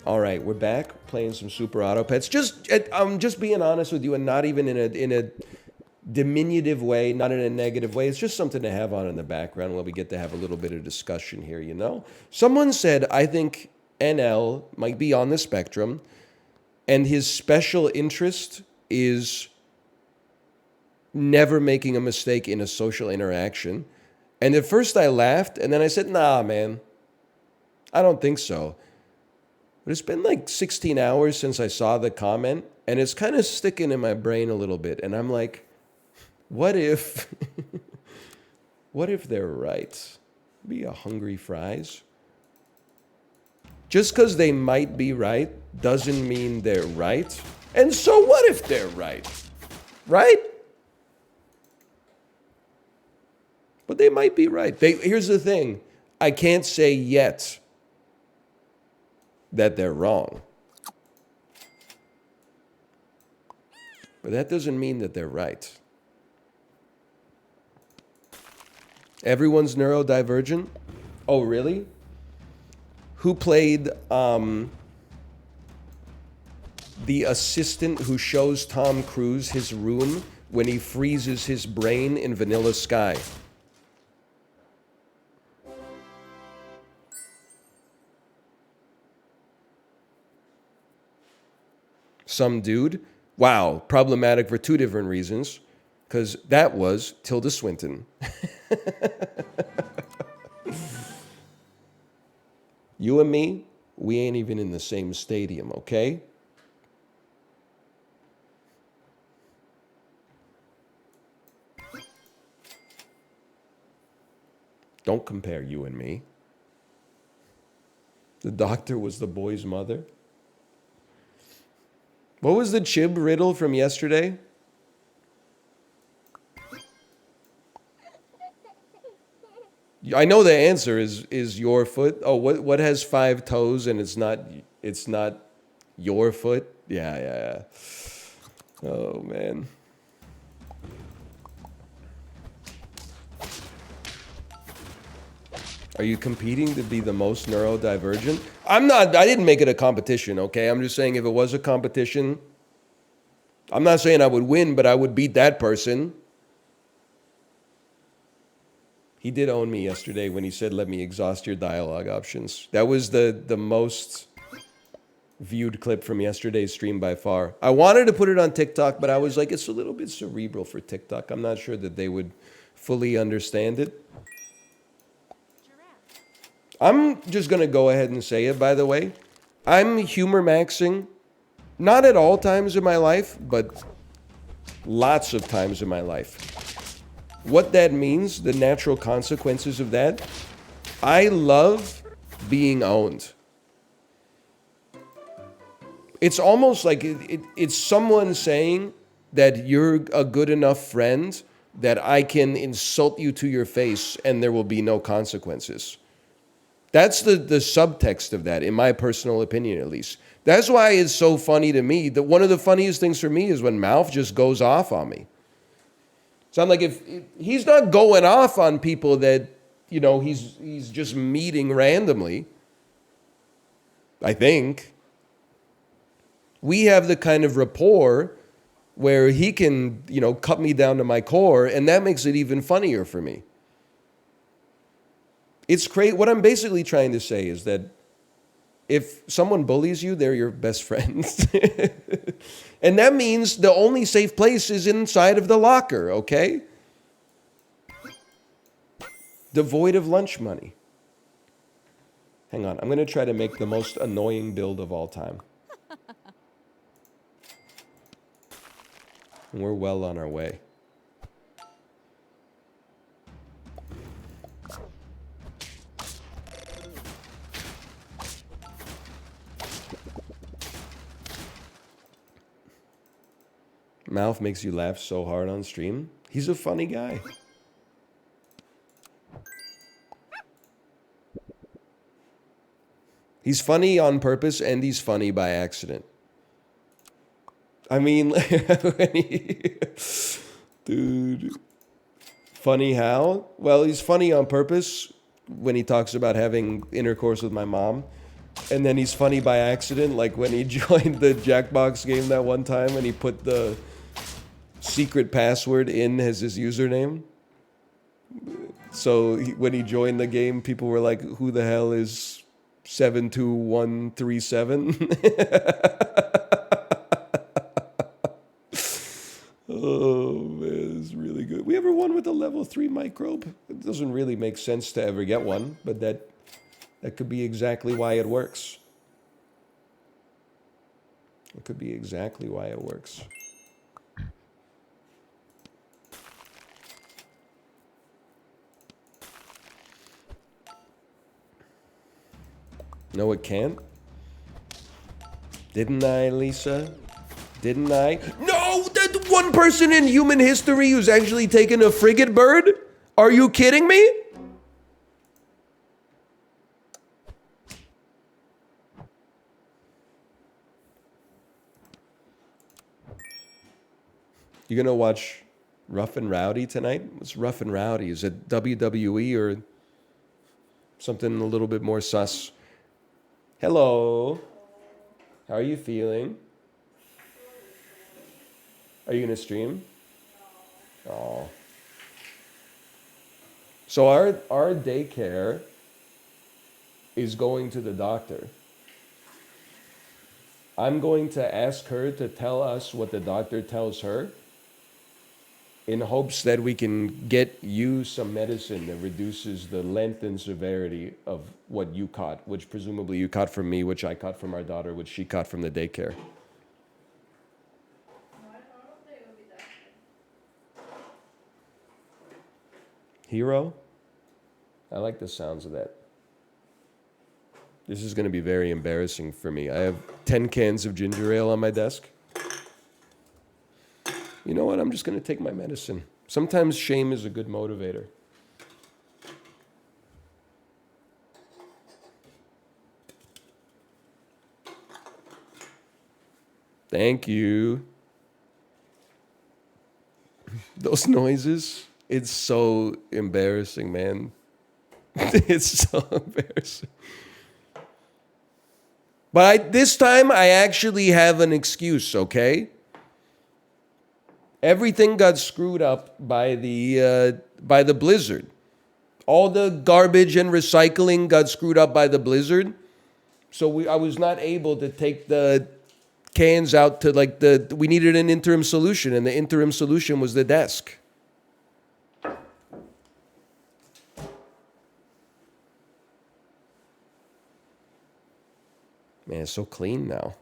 All right, we're back playing some Super Auto Pets. I'm just being honest with you, and not even in a diminutive way, not in a negative way. It's just something to have on in the background while we get to have a little bit of discussion here. You know, someone said I think NL might be on the spectrum, and his special interest is never making a mistake in a social interaction. And at first I laughed, and then I said, nah, man, I don't think so. But it's been like 16 hours since I saw the comment, and it's kind of sticking in my brain a little bit. And I'm like, what if, what if they're right? Be a hungry fries. Just because they might be right doesn't mean they're right. And so what if they're right? Right? But they might be right. Here's the thing. I can't say yet that they're wrong. But that doesn't mean that they're right. Everyone's neurodivergent? Oh, really? Who played the assistant who shows Tom Cruise his room when he freezes his brain in Vanilla Sky? Some dude. Wow, problematic for two different reasons. Because that was Tilda Swinton. You and me, we ain't even in the same stadium, okay? Don't compare you and me. The doctor was the boy's mother. What was the Chib riddle from yesterday? I know the answer is your foot. Oh, what has 5 toes and it's not your foot? Yeah. Oh man. Are you competing to be the most neurodivergent? I'm not. I didn't make it a competition, okay? I'm just saying if it was a competition, I'm not saying I would win, but I would beat that person. He did own me yesterday when he said, let me exhaust your dialogue options. That was the most viewed clip from yesterday's stream by far. I wanted to put it on TikTok, but I was like, it's a little bit cerebral for TikTok. I'm not sure that they would fully understand it. I'm just going to go ahead and say it, by the way. I'm humor maxing, not at all times in my life, but lots of times in my life. What that means, the natural consequences of that, I love being owned. It's almost like it's someone saying that you're a good enough friend that I can insult you to your face and there will be no consequences. That's the subtext of that, in my personal opinion, at least. That's why it's so funny to me. That one of the funniest things for me is when Mouth just goes off on me. So I'm like, if he's not going off on people that, you know, he's just meeting randomly, I think. We have the kind of rapport where he can, you know, cut me down to my core, and that makes it even funnier for me. It's crazy. What I'm basically trying to say is that if someone bullies you, they're your best friends. And that means the only safe place is inside of the locker, okay? Devoid of lunch money. Hang on, I'm going to try to make the most annoying build of all time. And we're well on our way. Mouth makes you laugh so hard on stream. He's a funny guy. He's funny on purpose and he's funny by accident. I mean, dude, funny how? Well, he's funny on purpose when he talks about having intercourse with my mom. And then he's funny by accident, like when he joined the Jackbox game that one time and he put the secret password in as his username. So when he joined the game, people were like, who the hell is 72137? Oh, man, it's really good. We ever won with a level 3 microbe? It doesn't really make sense to ever get one, but that could be exactly why it works. It could be exactly why it works. No, it can't. Didn't I, Lisa? Didn't I? No! That one person in human history who's actually taken a frigate bird? Are you kidding me? You gonna watch Rough and Rowdy tonight? What's Rough and Rowdy? Is it WWE or something a little bit more sus? Hello. How are you feeling? Are you gonna stream? Oh. So our daycare is going to the doctor. I'm going to ask her to tell us what the doctor tells her in hopes that we can get you some medicine that reduces the length and severity of what you caught, which presumably you caught from me, which I caught from our daughter, which she caught from the daycare. Hero? I like the sounds of that. This is going to be very embarrassing for me. I have 10 cans of ginger ale on my desk. You know what? I'm just going to take my medicine. Sometimes shame is a good motivator. Thank you. Those noises, it's so embarrassing, man. It's so embarrassing. But this time, I actually have an excuse, okay? Everything got screwed up by the blizzard. All the garbage and recycling got screwed up by the blizzard. So I was not able to take the cans out to we needed an interim solution, and the interim solution was the desk. Man, it's so clean now.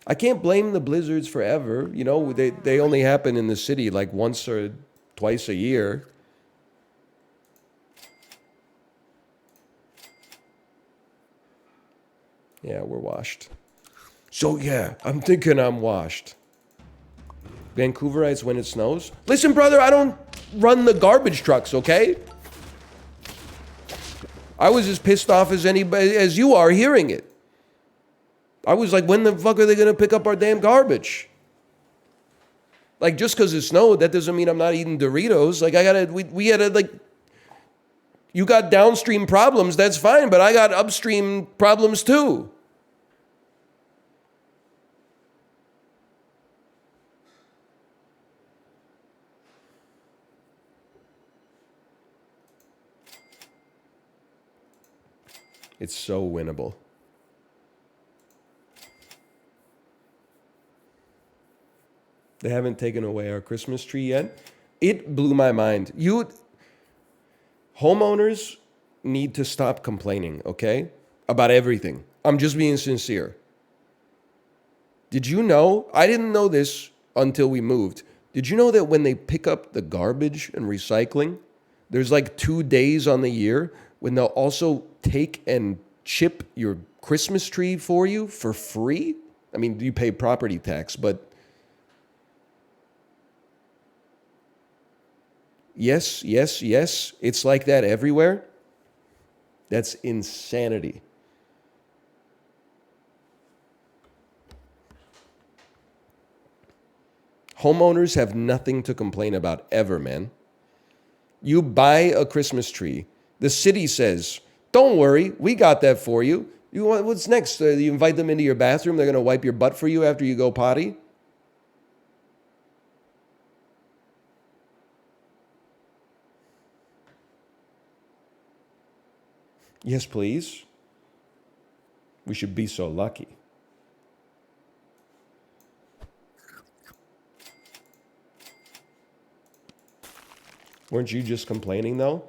I can't blame the blizzards forever. You know, they only happen in the city like once or twice a year. Yeah, we're washed. So yeah, I'm thinking I'm washed. Vancouverites when it snows? Listen, brother, I don't run the garbage trucks, okay? I was as pissed off as anybody as you are hearing it. I was like, when the fuck are they going to pick up our damn garbage? Like, just because it snowed, that doesn't mean I'm not eating Doritos. Like, we had to, you got downstream problems, that's fine, but I got upstream problems too. It's so winnable. They haven't taken away our Christmas tree yet. It blew my mind. Homeowners need to stop complaining, okay? About everything. I'm just being sincere. Did you know? I didn't know this until we moved. Did you know that when they pick up the garbage and recycling, there's 2 days on the year when they'll also take and chip your Christmas tree for you for free? I mean, you pay property tax, but yes, it's like that everywhere. That's insanity. Homeowners have nothing to complain about ever, man. You buy a Christmas tree. The city says, don't worry, we got that for you. What's next? You invite them into your bathroom. They're going to wipe your butt for you after you go potty. Yes, please. We should be so lucky. Weren't you just complaining, though?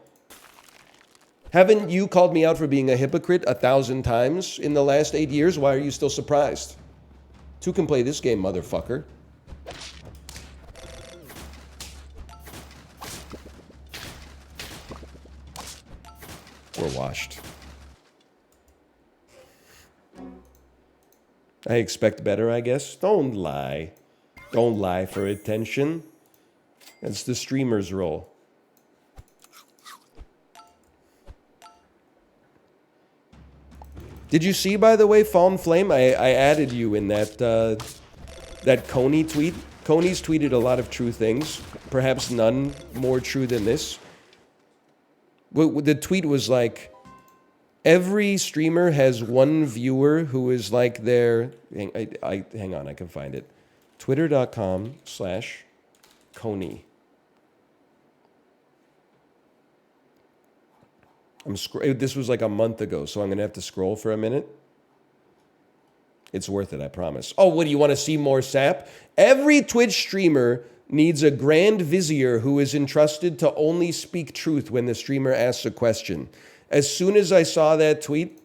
Haven't you called me out for being a hypocrite 1,000 times in the last 8 years? Why are you still surprised? Two can play this game, motherfucker. We're washed. I expect better, I guess. Don't lie. Don't lie for attention. That's the streamer's role. Did you see, by the way, Fallen Flame? I added you in that Coney tweet. Coney's tweeted a lot of true things. Perhaps none more true than this. The tweet was like, every streamer has one viewer who is like their... hang on, I can find it. Twitter.com/Coney. This was like a month ago, so I'm going to have to scroll for a minute. It's worth it, I promise. Oh, what, do you want to see more sap? Every Twitch streamer needs a grand vizier who is entrusted to only speak truth when the streamer asks a question. As soon as I saw that tweet,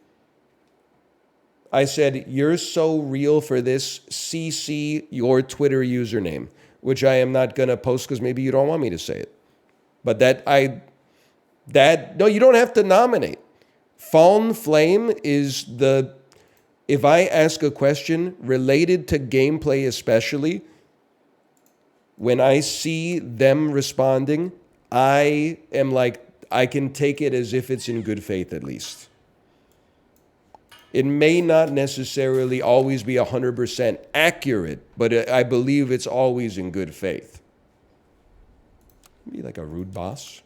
I said, you're so real for this, CC your Twitter username, which I am not going to post because maybe you don't want me to say it. But no, you don't have to nominate. Fallen Flame is if I ask a question related to gameplay especially, when I see them responding, I am like, I can take it as if it's in good faith at least. It may not necessarily always be 100% accurate, but I believe it's always in good faith. Be like a rude boss.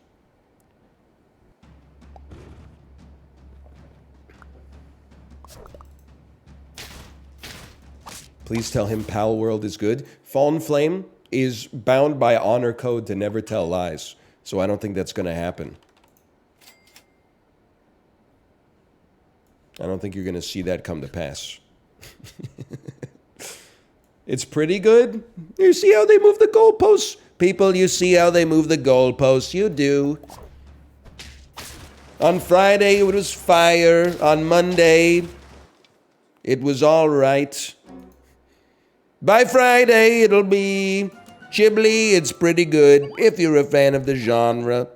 Please tell him Palworld is good. Fallen Flame is bound by honor code to never tell lies, so I don't think that's going to happen. I don't think you're going to see that come to pass. It's pretty good. You see how they move the goalposts? People, you see how they move the goalposts. You do. On Friday, it was fire. On Monday, it was all right. By Friday, it'll be Ghibli. It's pretty good if you're a fan of the genre.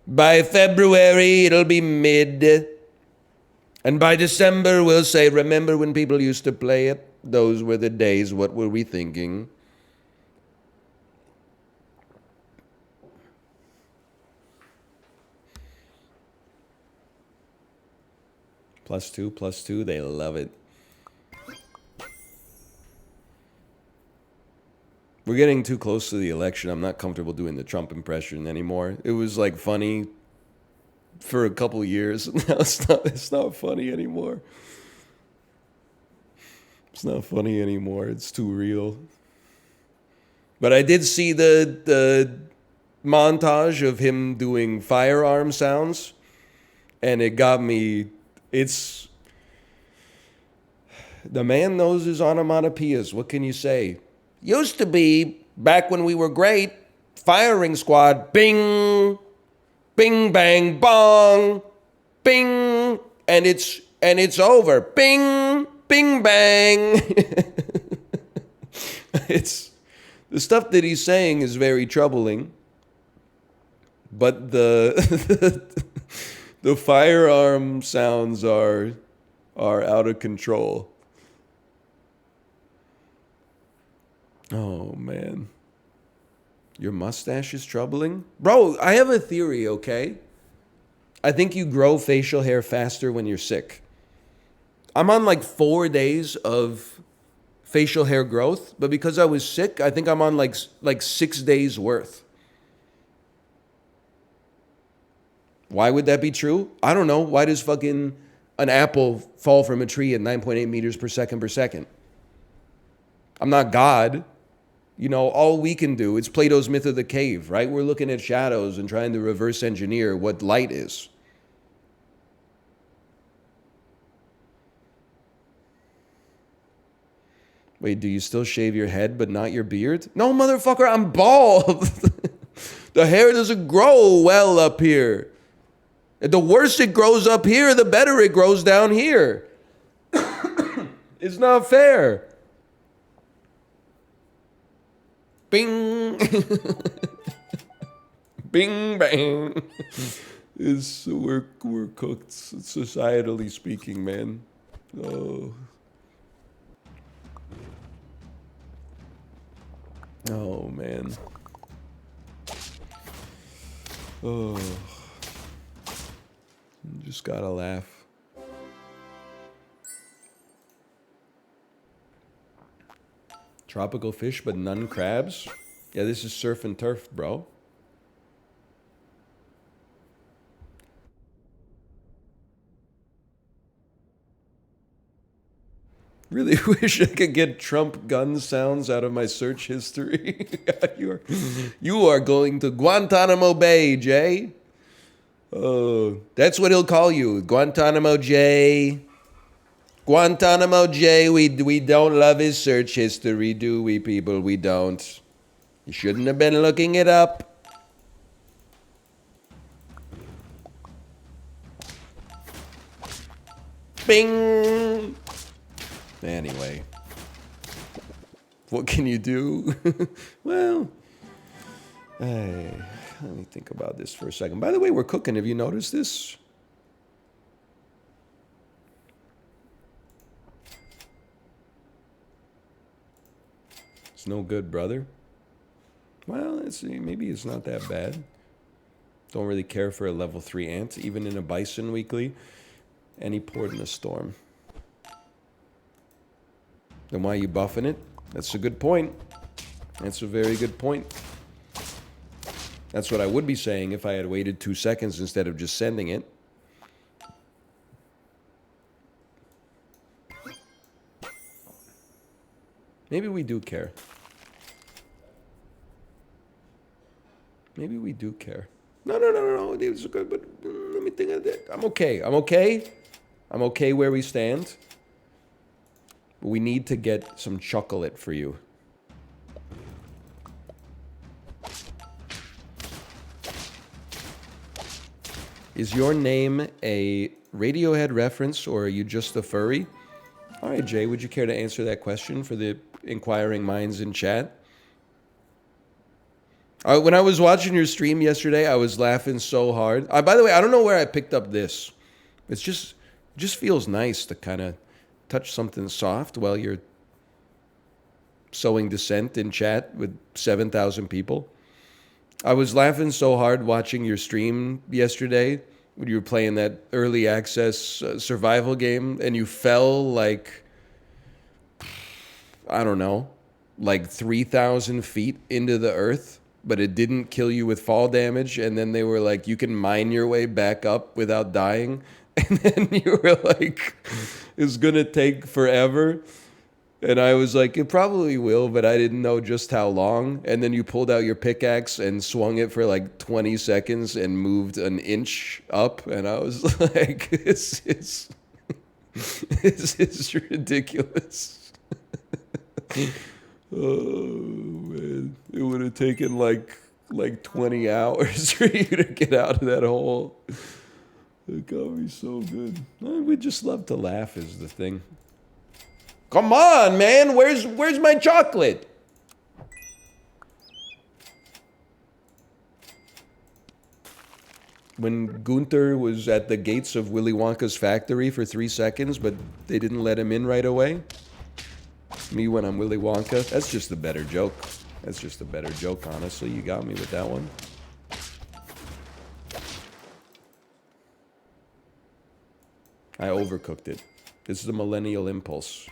By February, it'll be mid. And by December, we'll say, remember when people used to play it? Those were the days. What were we thinking? +2, they love it. We're getting too close to the election. I'm not comfortable doing the Trump impression anymore. It was like funny for a couple years. Now it's not funny anymore. It's not funny anymore. It's too real. But I did see the montage of him doing firearm sounds, and it got me. The man knows his onomatopoeias. What can you say? Used to be, back when we were great, firing squad, bing, bing, bang, bong, bing, and it's over. Bing, bing, bang. The stuff that he's saying is very troubling, but the firearm sounds are out of control. Oh, man. Your mustache is troubling? Bro, I have a theory, okay? I think you grow facial hair faster when you're sick. I'm on like 4 days of facial hair growth, but because I was sick, I think I'm on like 6 days worth. Why would that be true? I don't know. Why does fucking an apple fall from a tree at 9.8 meters per second? I'm not God. You know, all we can do, it's Plato's myth of the cave, right? We're looking at shadows and trying to reverse engineer what light is. Wait, do you still shave your head but not your beard? No, motherfucker, I'm bald. The hair doesn't grow well up here. The worse it grows up here, the better it grows down here. It's not fair. Bing. Bing bang. We're cooked, societally speaking, man. Oh. Oh, man. Oh. Just gotta laugh. Tropical fish, but none crabs? Yeah, this is surf and turf, bro. Really wish I could get Trump gun sounds out of my search history. You are going to Guantanamo Bay, Jay. Oh, that's what he'll call you, Guantanamo J. Guantanamo J. We don't love his search history, do we, people? We don't. You shouldn't have been looking it up. Bing. Anyway, what can you do? Well, hey. Let me think about this for a second. By the way, we're cooking. Have you noticed this? It's no good, brother. Well, maybe it's not that bad. Don't really care for a level 3 ant, even in a bison weekly. And he poured in a storm. Then why are you buffing it? That's a good point. That's a very good point. That's what I would be saying if I had waited 2 seconds instead of just sending it. Maybe we do care. Maybe we do care. No. It's good, but let me think of that. I'm okay. I'm okay where we stand. But we need to get some chocolate for you. Is your name a Radiohead reference, or are you just a furry? All right, Jay, would you care to answer that question for the inquiring minds in chat? When I was watching your stream yesterday, I was laughing so hard. By the way, I don't know where I picked up this. It just feels nice to kind of touch something soft while you're sowing dissent in chat with 7,000 people. I was laughing so hard watching your stream yesterday when you were playing that early access survival game and you fell like, I don't know, like 3,000 feet into the earth, but it didn't kill you with fall damage. And then they were like, you can mine your way back up without dying. And then you were like, it's going to take forever. And I was like, it probably will, but I didn't know just how long. And then you pulled out your pickaxe and swung it for like 20 seconds and moved an inch up. And I was like, this is ridiculous. Oh, man. It would have taken like 20 hours for you to get out of that hole. It got me so good. We just love to laugh is the thing. Come on, man. Where's my chocolate? When Gunther was at the gates of Willy Wonka's factory for 3 seconds, but they didn't let him in right away. Me when I'm Willy Wonka. That's just a better joke. That's just a better joke, honestly. You got me with that one. I overcooked it. This is the millennial impulse.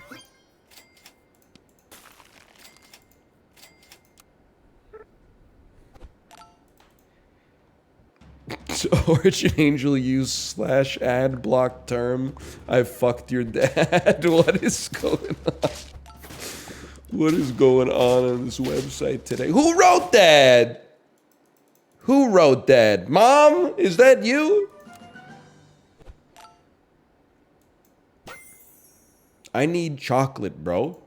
Origin Angel used /ad block term. I fucked your dad. What is going on? What is going on this website today? Who wrote that? Who wrote that? Mom? Is that you? I need chocolate, bro.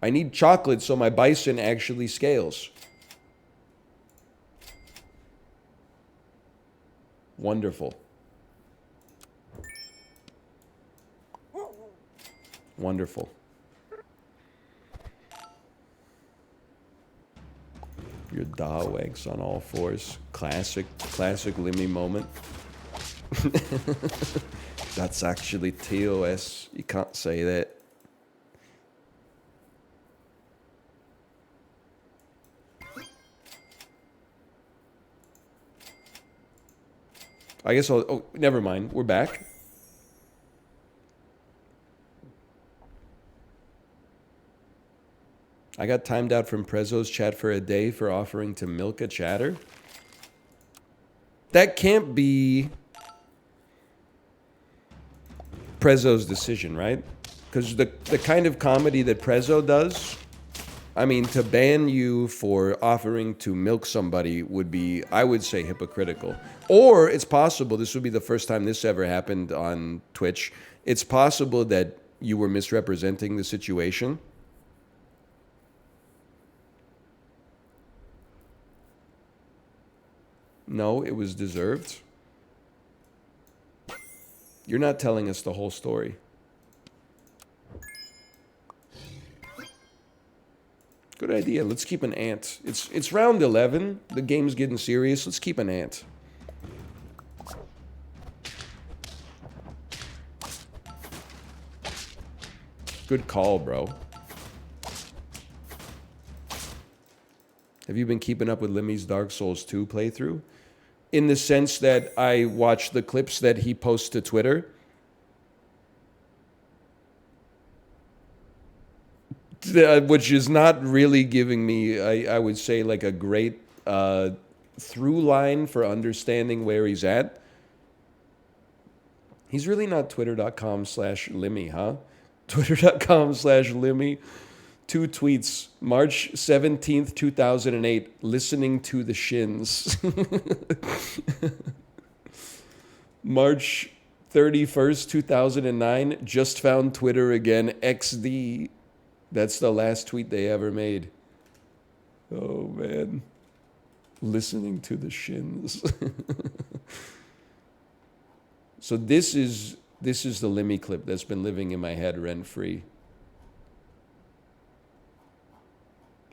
I need chocolate so my bison actually scales. Wonderful. Wonderful. Your da wanks on all fours. Classic Limmy moment. That's actually TOS. You can't say that. I guess I'll... Oh, never mind. We're back. I got timed out from Prezzo's chat for a day for offering to milk a chatter. That can't be Prezzo's decision, right? Because the kind of comedy that Prezzo does, I mean, to ban you for offering to milk somebody would be, I would say, hypocritical. Or it's possible, this would be the first time this ever happened on Twitch, it's possible that you were misrepresenting the situation. No, it was deserved. You're not telling us the whole story. Good idea. Let's keep an ant. It's round 11. The game's getting serious. Let's keep an ant. Good call, bro. Have you been keeping up with Limmy's Dark Souls 2 playthrough? In the sense that I watch the clips that he posts to Twitter. Which is not really giving me, I would say, like a great through line for understanding where he's at. He's really not twitter.com/Limmy, huh? Twitter.com/Limmy. 2 tweets. March 17th, 2008. Listening to the Shins. March 31st, 2009. Just found Twitter again. XD. That's the last tweet they ever made. Oh, man. Listening to the Shins. So this is the Limmy clip that's been living in my head rent-free.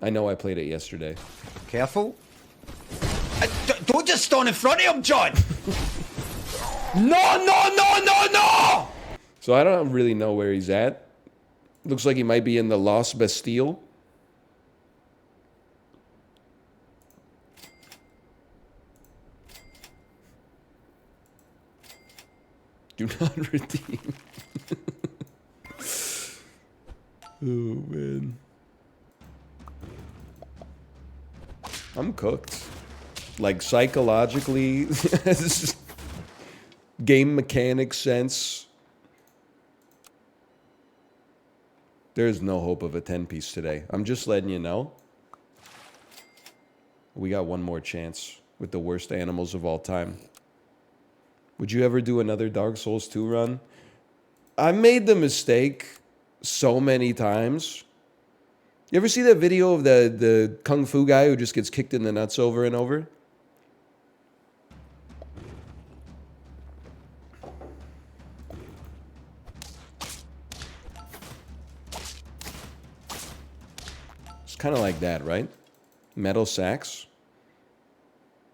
I know I played it yesterday. Careful. Don't just stand in front of him, John! No! So I don't really know where he's at. Looks like he might be in the Lost Bastille. Do not redeem. Oh, man. I'm cooked. Like, psychologically, game mechanic sense. There's no hope of a 10-piece today. I'm just letting you know. We got one more chance with the worst animals of all time. Would you ever do another Dark Souls 2 run? I made the mistake so many times. You ever see that video of the kung fu guy who just gets kicked in the nuts over and over? It's kind of like that, right? Metal sacks.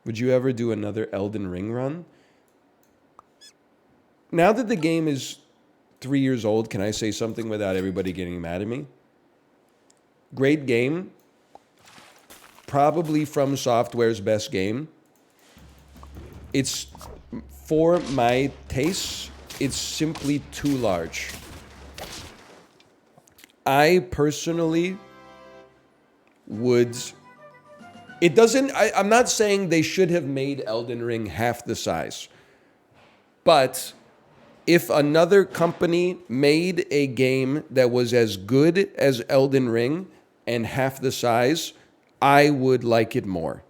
Would you ever do another Elden Ring run? Now that the game is 3 years old, can I say something without everybody getting mad at me? Great game. Probably From Software's best game. It's, for my tastes, it's simply too large. I personally would It doesn't, I'm not saying they should have made Elden Ring half the size. But if another company made a game that was as good as Elden Ring and half the size, I would like it more.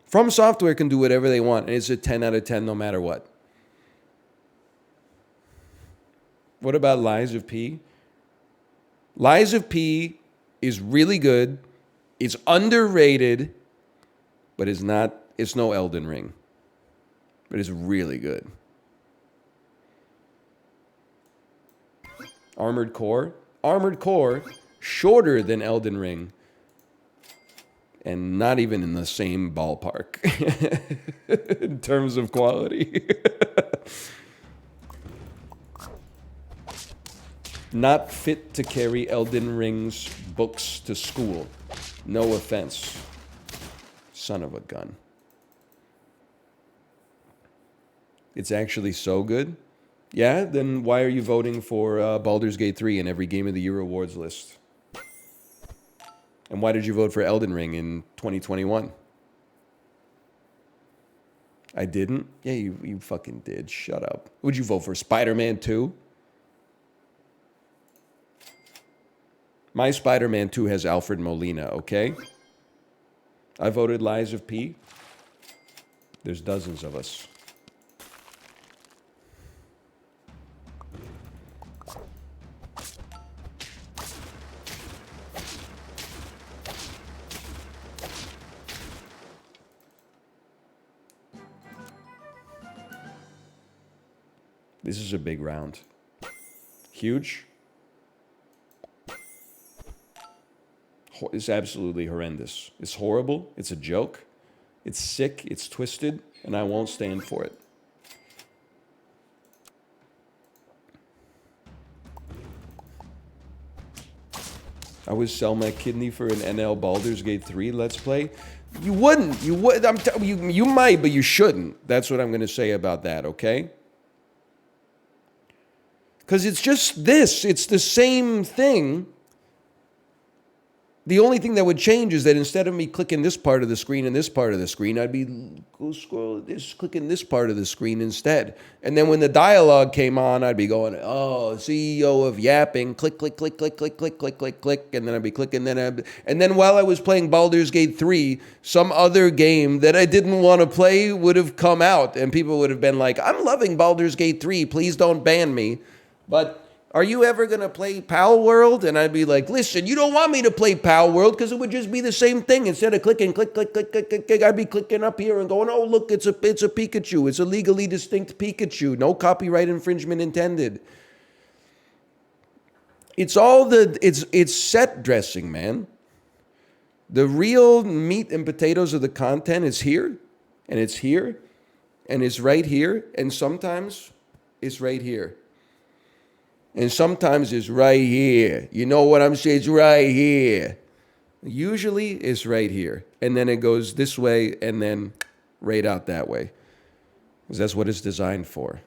From Software can do whatever they want, and it's a 10 out of 10 no matter what. What about Lies of P? Lies of P is really good. It's underrated, but it's no Elden Ring. But it's really good. Armored Core, shorter than Elden Ring, and not even in the same ballpark in terms of quality. Not fit to carry Elden Ring's books to school. No offense. Son of a gun. It's actually so good. Yeah, then why are you voting for Baldur's Gate 3 in every Game of the Year awards list? And why did you vote for Elden Ring in 2021? I didn't? Yeah, you fucking did. Shut up. Would you vote for Spider-Man 2? My Spider-Man 2 has Alfred Molina, okay? I voted Lies of P. There's dozens of us. This is a big round. Huge. It's absolutely horrendous. It's horrible. It's a joke. It's sick. It's twisted. And I won't stand for it. I would sell my kidney for an NL Baldur's Gate 3 Let's Play. You wouldn't. You would. You might, but you shouldn't. That's what I'm going to say about that, okay? Because it's just this. It's the same thing. The only thing that would change is that instead of me clicking this part of the screen and this part of the screen, I'd be clicking this part of the screen instead. And then when the dialogue came on, I'd be going, oh, CEO of yapping, click, click, click, click, click, click, click, click, click, and then I'd be clicking. And then while I was playing Baldur's Gate 3, some other game that I didn't want to play would have come out, and people would have been like, I'm loving Baldur's Gate 3, please don't ban me. But are you ever going to play Palworld? And I'd be like, listen, you don't want me to play Palworld because it would just be the same thing. Instead of clicking, click, click, click, click, click, click, I'd be clicking up here and going, oh, look, it's a Pikachu. It's a legally distinct Pikachu. No copyright infringement intended. It's all it's set dressing, man. The real meat and potatoes of the content is here, and it's here, and it's right here, and sometimes it's right here. And sometimes it's right here. You know what I'm saying? It's right here. Usually it's right here. And then it goes this way and then right out that way. Because that's what it's designed for.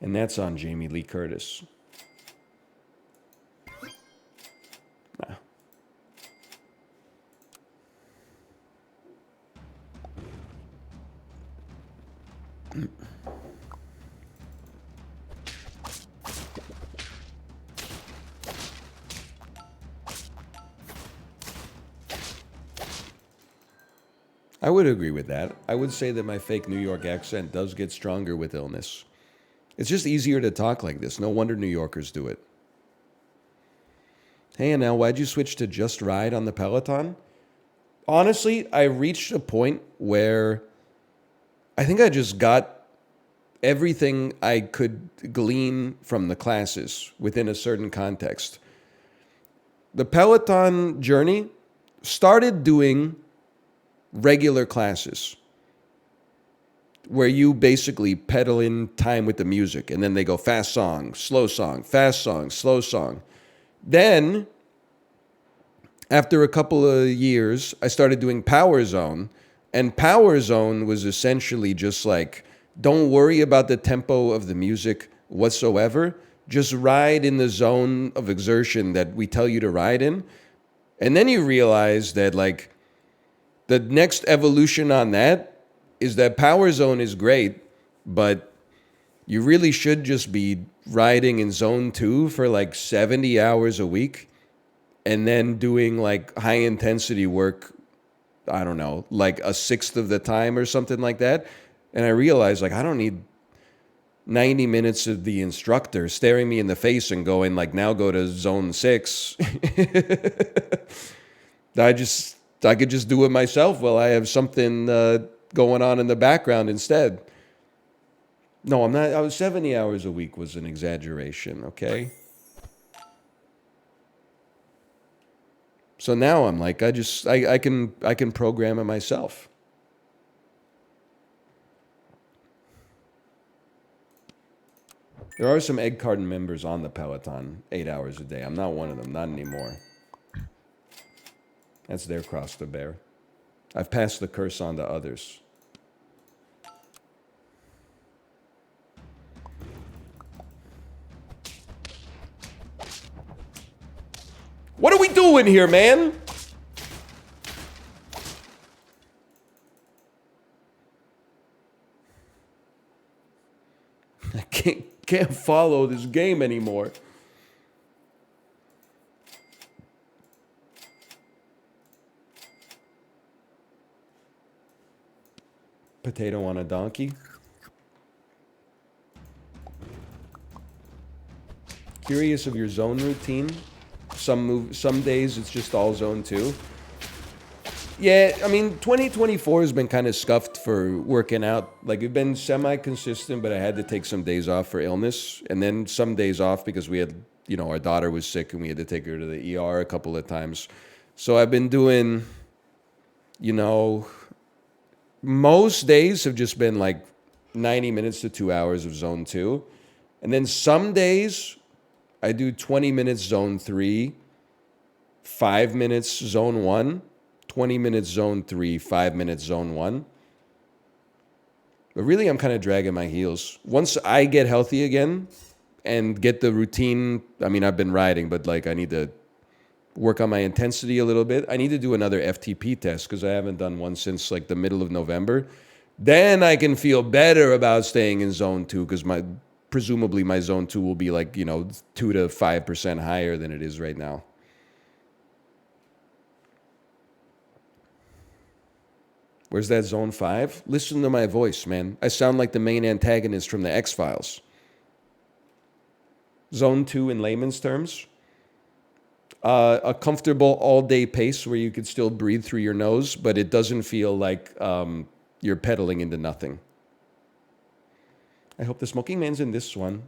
And that's on Jamie Lee Curtis. Nah. I would agree with that. I would say that my fake New York accent does get stronger with illness. It's just easier to talk like this. No wonder New Yorkers do it. Hey, Anel, why'd you switch to just ride on the Peloton? Honestly, I reached a point where I think I just got everything I could glean from the classes within a certain context. The Peloton journey started doing regular classes where you basically pedal in time with the music, and then they go fast song, slow song, fast song, slow song. Then, after a couple of years, I started doing Power Zone, and Power Zone was essentially just like, don't worry about the tempo of the music whatsoever. Just ride in the zone of exertion that we tell you to ride in. And then you realize that like the next evolution on that is that power zone is great, but you really should just be riding in zone 2 for like 70 hours a week and then doing like high intensity work, I don't know, like a sixth of the time or something like that. And I realized like I don't need 90 minutes of the instructor staring me in the face and going like, now go to zone 6. I could just do it myself while I have something going on in the background instead. No, I'm not. I was 70 hours a week was an exaggeration, okay? So now I'm like, I can program it myself. There are some egg carton members on the Peloton, 8 hours a day. I'm not one of them, not anymore. That's their cross to bear. I've passed the curse on to others. What are we doing here, man? I can't follow this game anymore. Potato on a donkey. Curious of your zone routine. Some days it's just all zone 2. Yeah, I mean, 2024 has been kind of scuffed for working out. Like, we've been semi-consistent, but I had to take some days off for illness. And then some days off because we had, our daughter was sick and we had to take her to the ER a couple of times. So I've been doing, most days have just been like 90 minutes to 2 hours of zone 2. And then some days I do 20 minutes zone 3, 5 minutes zone 1, 20 minutes zone 3, 5 minutes zone 1. But really, I'm kind of dragging my heels. Once I get healthy again and get the routine, I mean, I've been riding, but like I need to work on my intensity a little bit. I need to do another FTP test because I haven't done one since like the middle of November. Then I can feel better about staying in zone 2 because presumably my zone 2 will be like, 2 to 5% higher than it is right now. Where's that zone 5? Listen to my voice, man. I sound like the main antagonist from the X-Files. Zone 2 in layman's terms. A comfortable all-day pace where you could still breathe through your nose, but it doesn't feel like you're pedaling into nothing. I hope the smoking man's in this one.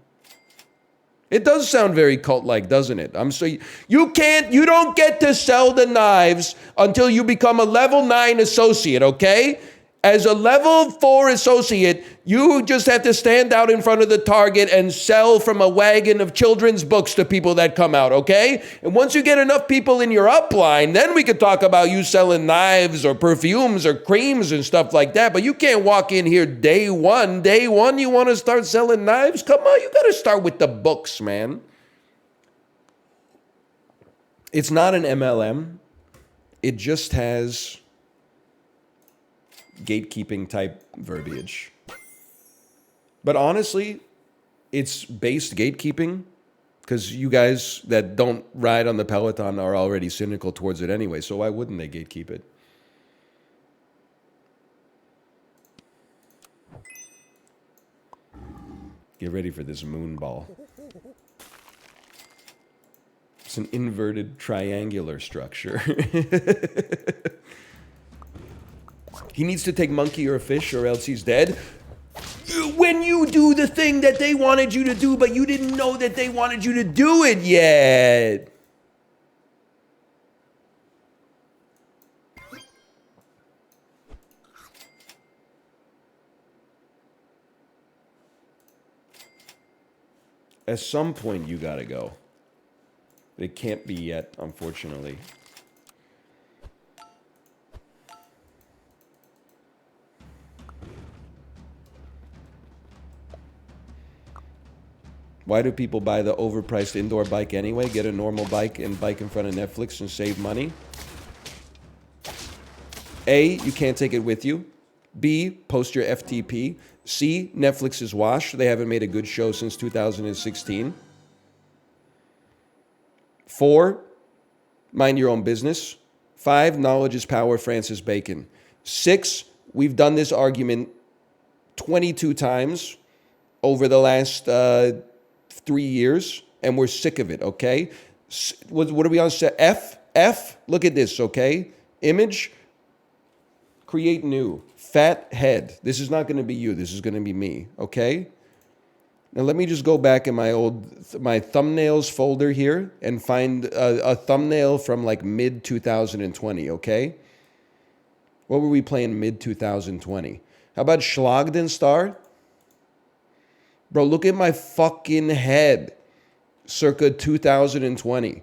It does sound very cult-like, doesn't it? You don't get to sell the knives until you become a level 9 associate, okay? As a level 4 associate, you just have to stand out in front of the Target and sell from a wagon of children's books to people that come out, okay? And once you get enough people in your upline, then we could talk about you selling knives or perfumes or creams and stuff like that. But you can't walk in here day one. Day one, you want to start selling knives? Come on, you got to start with the books, man. It's not an MLM. It just has gatekeeping type verbiage. But honestly, it's based gatekeeping because you guys that don't ride on the Peloton are already cynical towards it anyway. So why wouldn't they gatekeep it? Get ready for this moon ball. It's an inverted triangular structure. He needs to take monkey or a fish or else he's dead. When you do the thing that they wanted you to do, but you didn't know that they wanted you to do it yet. At some point, you gotta go. It can't be yet, unfortunately. Why do people buy the overpriced indoor bike anyway? Get a normal bike and bike in front of Netflix and save money. A, you can't take it with you. B, post your FTP. C, Netflix is washed. They haven't made a good show since 2016. 4, mind your own business. 5, knowledge is power, Francis Bacon. 6, we've done this argument 22 times over the last 3 years, and we're sick of it, okay? What are we on? F, look at this, okay? Image, create new. Fat head. This is not going to be you. This is going to be me, okay? Now let me just go back in my thumbnails folder here and find a thumbnail from like mid 2020, okay? What were we playing mid 2020? How about Schlagden Star? Bro, look at my fucking head. Circa 2020.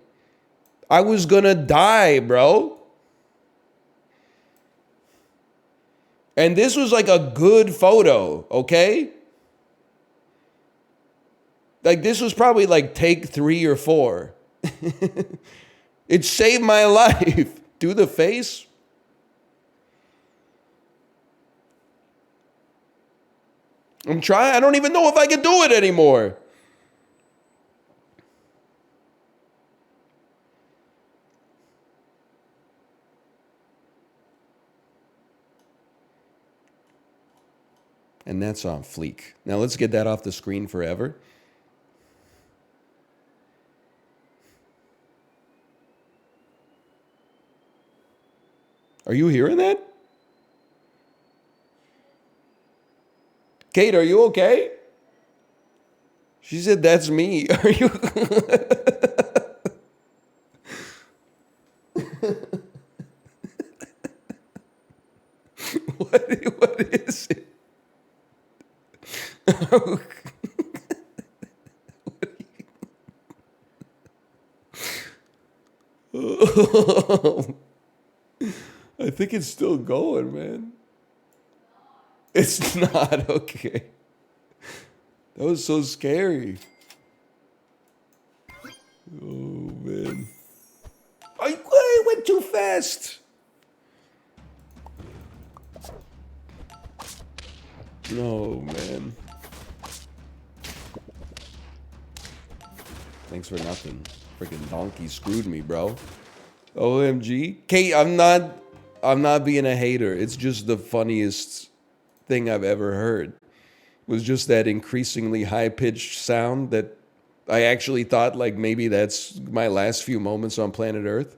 I was gonna die, bro. And this was like a good photo, okay? Like this was probably like take 3 or 4. It saved my life. Do the face. I'm trying. I don't even know if I can do it anymore. And that's on fleek. Now let's get that off the screen forever. Are you hearing that? Kate, are you okay? She said, that's me. Are you? What is it? I think it's still going, man. It's not okay. That was so scary. Oh, man. I went too fast. No, man. Thanks for nothing. Freaking donkey screwed me, bro. OMG. Kate, I'm not being a hater. It's just the funniest thing I've ever heard. Was just that increasingly high-pitched sound that I actually thought like maybe that's my last few moments on planet Earth.